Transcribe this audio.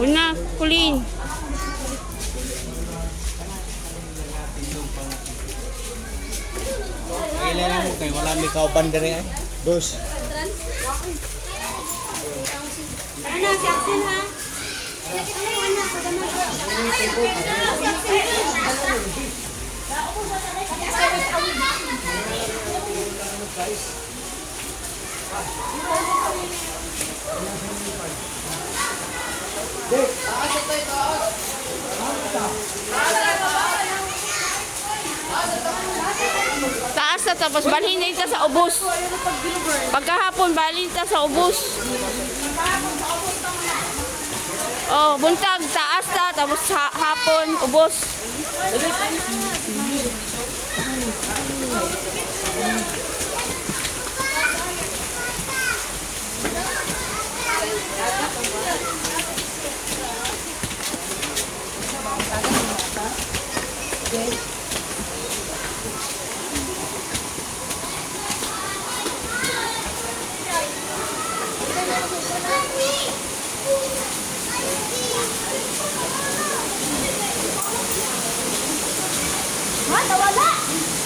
Una, Kulin. Kailangan mo kayo, wala may kauban din eh. Dos. Ano, si Axel ha? Ano, anak, Taas na tapos balhin ka sa ubos. Pagkahapon balhin ka sa ubos. Oh, buntag taas na tapos hapon ubos. ha? Nawala!